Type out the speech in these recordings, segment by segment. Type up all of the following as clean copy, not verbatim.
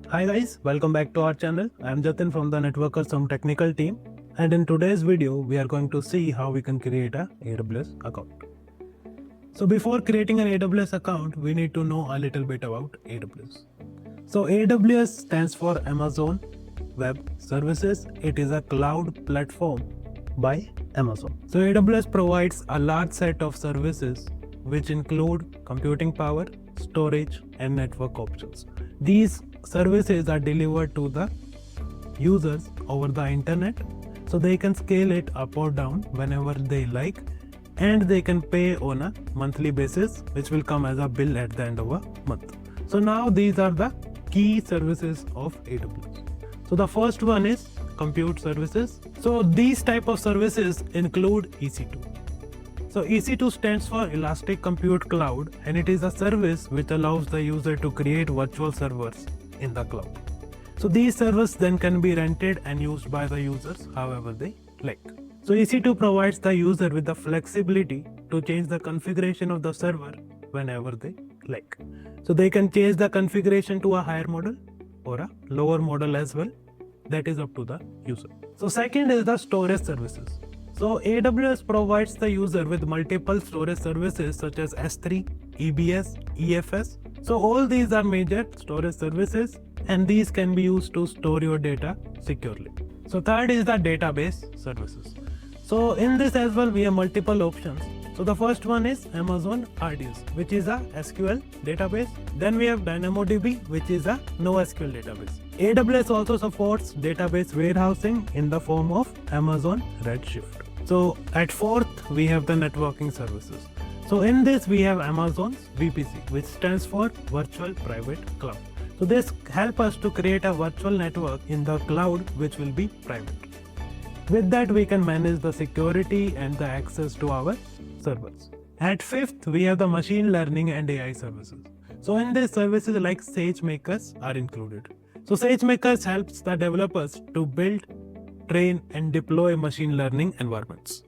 Hi guys, welcome back to our channel. I am Jatin from the Networkers Some Technical team, and in today's video we are going to see how we can create a AWS account. So before creating an AWS account, we need to know a little bit about AWS. So AWS stands for Amazon Web Services. It is a cloud platform by Amazon. So AWS provides a large set of services which include computing power, storage, and network options. These services are delivered to the users over the internet, so they can scale it up or down whenever they like, and they can pay on a monthly basis, which will come as a bill at the end of a month. So now these are the key services of AWS. So the first one is compute services. So these type of services include EC2. So EC2 stands for Elastic Compute Cloud, and it is a service which allows the user to create virtual servers in the cloud. So these servers then can be rented and used by the users however they like. So EC2 provides the user with the flexibility to change the configuration of the server whenever they like. So they can change the configuration to a higher model or a lower model as well. That is up to the user. So second is the storage services. So AWS provides the user with multiple storage services such as S3, EBS, EFS. So all these are major storage services, and these can be used to store your data securely. So third is the database services. So in this as well we have multiple options. So the first one is Amazon RDS, which is a SQL database. Then we have DynamoDB, which is a NoSQL database. AWS also supports database warehousing in the form of Amazon Redshift. So at fourth, we have the networking services. So in this we have Amazon's VPC, which stands for Virtual Private Cloud. So this helps us to create a virtual network in the cloud which will be private. With that we can manage the security and the access to our servers. At fifth, we have the machine learning and AI services. So in these services like SageMakers are included. So SageMakers helps the developers to build, train and deploy machine learning environments.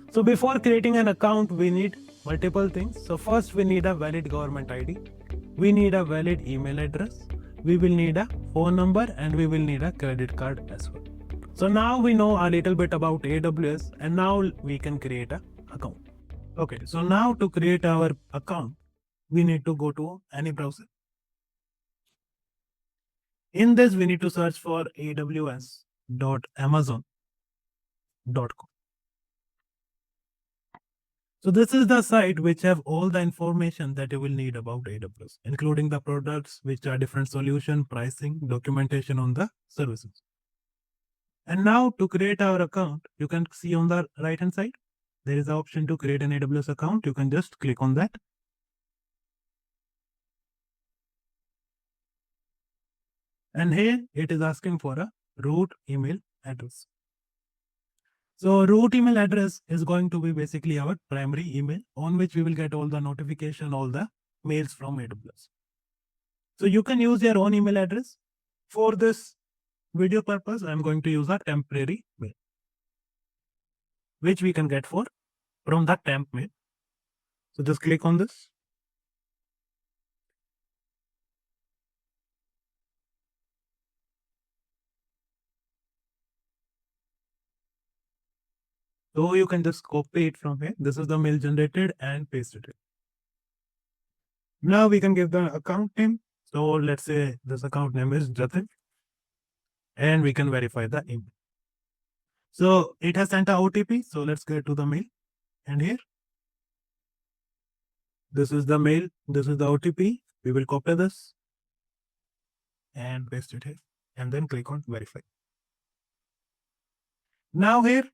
So before creating an account, we need multiple things. So first we need a valid government ID. We need a valid email address. We will need a phone number, and we will need a credit card as well. So now we know a little bit about AWS, and now we can create an account. Okay, so now to create our account, we need to go to any browser. In this, we need to search for aws.amazon.com. So this is the site which have all the information that you will need about AWS, including the products, which are different solution, pricing, documentation on the services. And now to create our account, you can see on the right hand side, there is an option to create an AWS account. You can just click on that. And here it is asking for a root email address. So root email address is going to be basically our primary email on which we will get all the notification, all the mails from AWS. So you can use your own email address. For this video purpose, I'm going to use a temporary mail, which we can get from the temp mail. So just click on this. So you can just copy it from here. This is the mail generated and paste it. Now we can give the account name. So let's say this account name is Jatin, and we can verify the email. So it has sent a OTP. So let's get to the mail, and here, this is the mail. This is the OTP. We will copy this and paste it here, and then click on verify. Now here,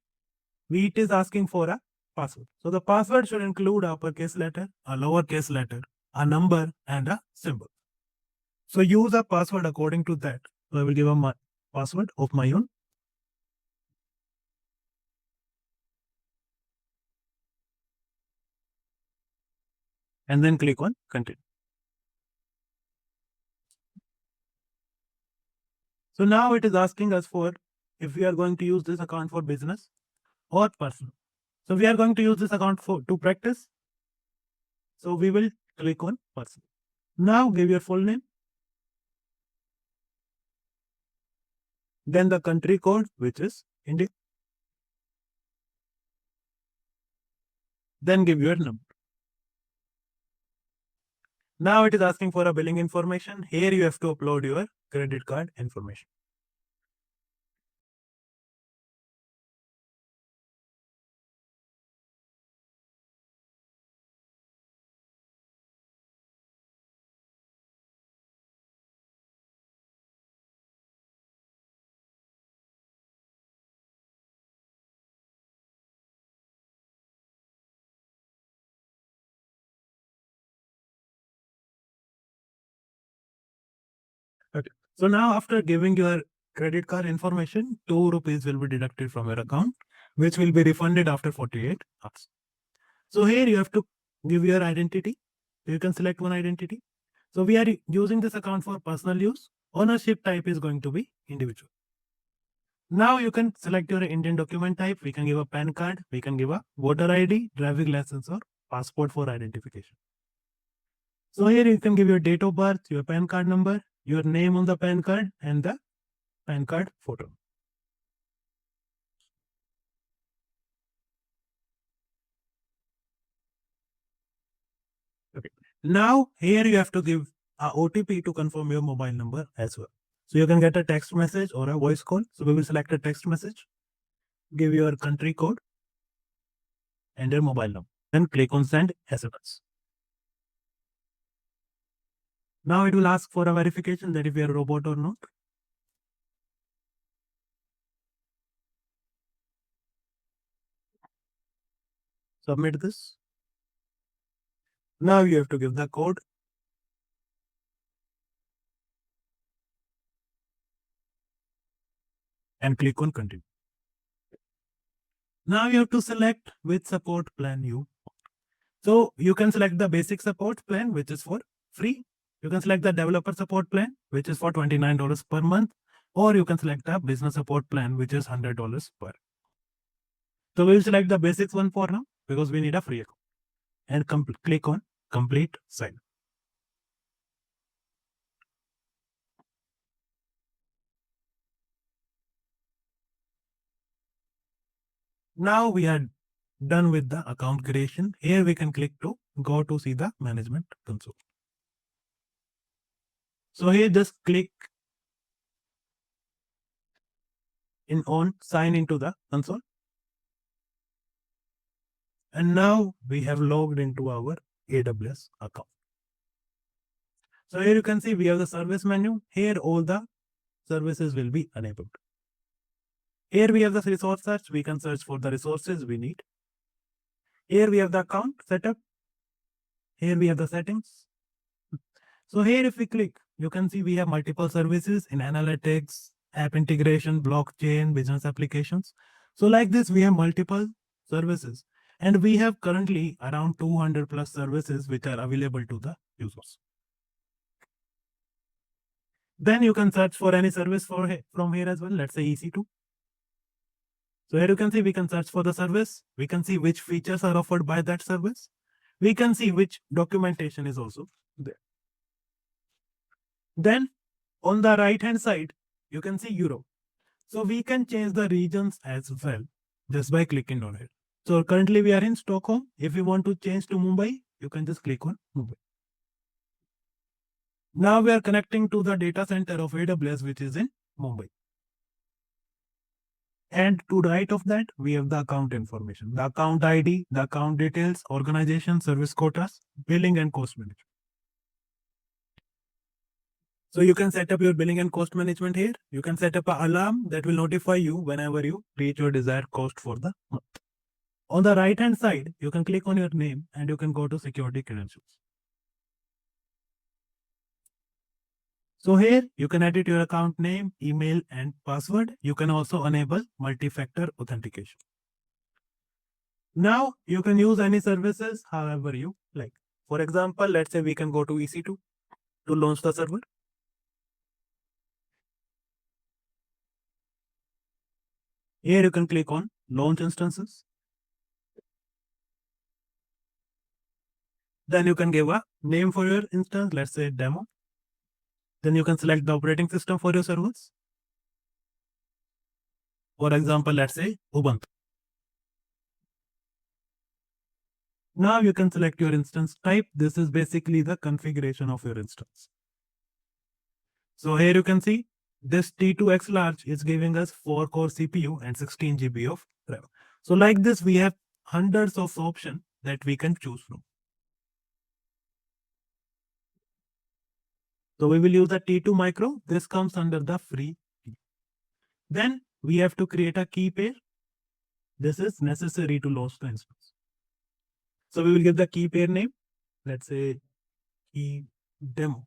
it is asking for a password. So the password should include uppercase letter, a lowercase letter, a number, and a symbol. So use a password according to that. So I will give a password of my own. And then click on continue. So now it is asking us for if we are going to use this account for business or personal. So we are going to use this account to practice. So we will click on personal. Now give your full name. then the country code, which is India, then give your number. Now it is asking for a billing information. Here you have to upload your credit card information. Okay. So now after giving your credit card information, 2 rupees will be deducted from your account, which will be refunded after 48 hours. So here you have to give your identity. You can select one identity. So we are using this account for personal use. Ownership type is going to be individual. Now you can select your Indian document type. We can give a PAN card. We can give a voter ID, driving license, or passport for identification. So here you can give your date of birth, your PAN card number, your name on the PAN card, and the PAN card photo. Okay. Now here you have to give a OTP to confirm your mobile number as well. So you can get a text message or a voice call. So we will select a text message, give your country code and your mobile number. Then click on send SMS. Now it will ask for a verification that if you are a robot or not. Submit this. Now you have to give the code and click on continue. Now you have to select which support plan you want. So you can select the basic support plan, which is for free. You can select the developer support plan, which is for $29 per month, or you can select the business support plan, which is $100 per. So we'll select the basics one for now because we need a free account and click on complete sign. Now we are done with the account creation. Here we can click to go to see the management console. So here just click in on sign into the console. And now we have logged into our AWS account. So here you can see we have the service menu. Here all the services will be enabled. Here we have the resource search. We can search for the resources we need. Here we have the account setup. Here we have the settings. So here if we click, you can see we have multiple services in analytics, app integration, blockchain, business applications. So like this, we have multiple services. And we have currently around 200 plus services which are available to the users. Then you can search for any service from here as well. Let's say EC2. So here you can see we can search for the service. We can see which features are offered by that service. We can see which documentation is also there. Then on the right hand side, you can see Europe. So we can change the regions as well just by clicking on it. So currently we are in Stockholm. If you want to change to Mumbai, you can just click on Mumbai. Now we are connecting to the data center of AWS, which is in Mumbai. And to the right of that, we have the account information, the account ID, the account details, organization, service quotas, billing and cost management. So you can set up your billing and cost management here. You can set up an alarm that will notify you whenever you reach your desired cost for the month. On the right hand side, you can click on your name and you can go to security credentials. So here you can edit your account name, email and password. You can also enable multi-factor authentication. Now you can use any services however you like. For example, let's say we can go to EC2 to launch the server. Here you can click on launch instances. Then you can give a name for your instance, let's say demo. Then you can select the operating system for your servers. For example, let's say Ubuntu. Now you can select your instance type. This is basically the configuration of your instance. So here you can see this T2X large is giving us 4 core CPU and 16 GB of RAM. So like this, we have hundreds of options that we can choose from. So we will use the T2 micro. This comes under the free key. Then we have to create a key pair. This is necessary to launch the instance. So we will give the key pair name. Let's say key demo.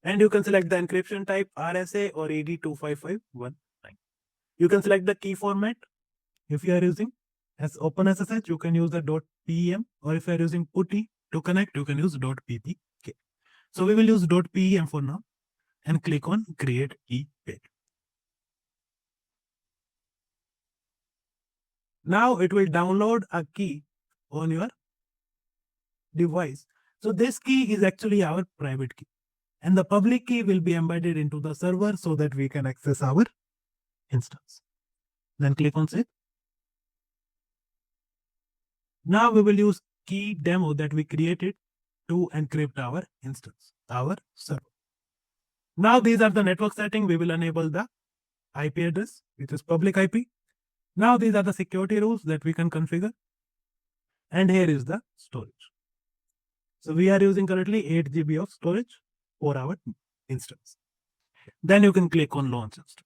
And you can select the encryption type RSA or AD25519. You can select the key format. If you are using as OpenSSH, you can use the .pem, or if you are using PuTTY to connect, you can use .ppk. So we will use .pem for now and click on create key pair. Now it will download a key on your device. So this key is actually our private key, and the public key will be embedded into the server so that we can access our instance. Then click on save. Now we will use key demo that we created to encrypt our instance, our server. Now these are the network settings. We will enable the IP address, which is public IP. Now these are the security rules that we can configure. And here is the storage. So we are using currently 8 GB of storage for our instance. Then you can click on launch instance.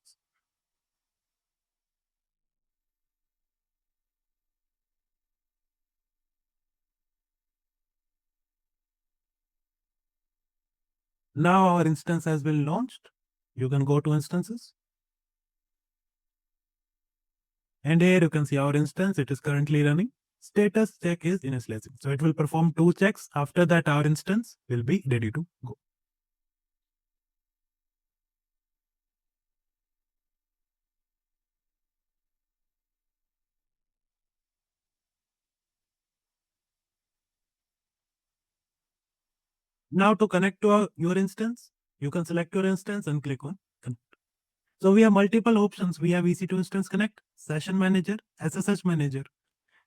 Now our instance has been launched. You can go to instances. And here you can see our instance. It is currently running. Status check is initializing. So it will perform 2 checks. After that, our instance will be ready to go. Now to connect to your instance, you can select your instance and click on connect. So we have multiple options. We have EC2 Instance Connect, Session Manager, SSH Manager,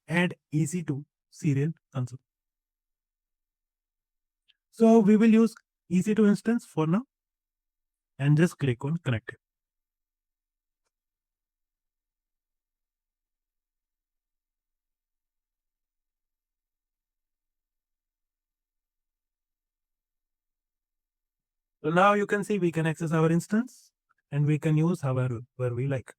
and EC2 Serial Console. So we will use EC2 instance for now and just click on connect. So now you can see we can access our instance and we can use however we like.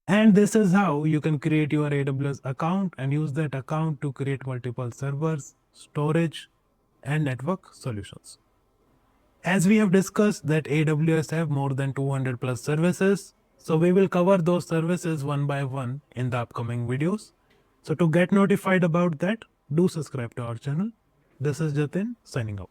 And this is how you can create your AWS account and use that account to create multiple servers, storage, and network solutions. As we have discussed that AWS have more than 200 plus services, so we will cover those services one by one in the upcoming videos. So to get notified about that, do subscribe to our channel. This is Jatin signing out.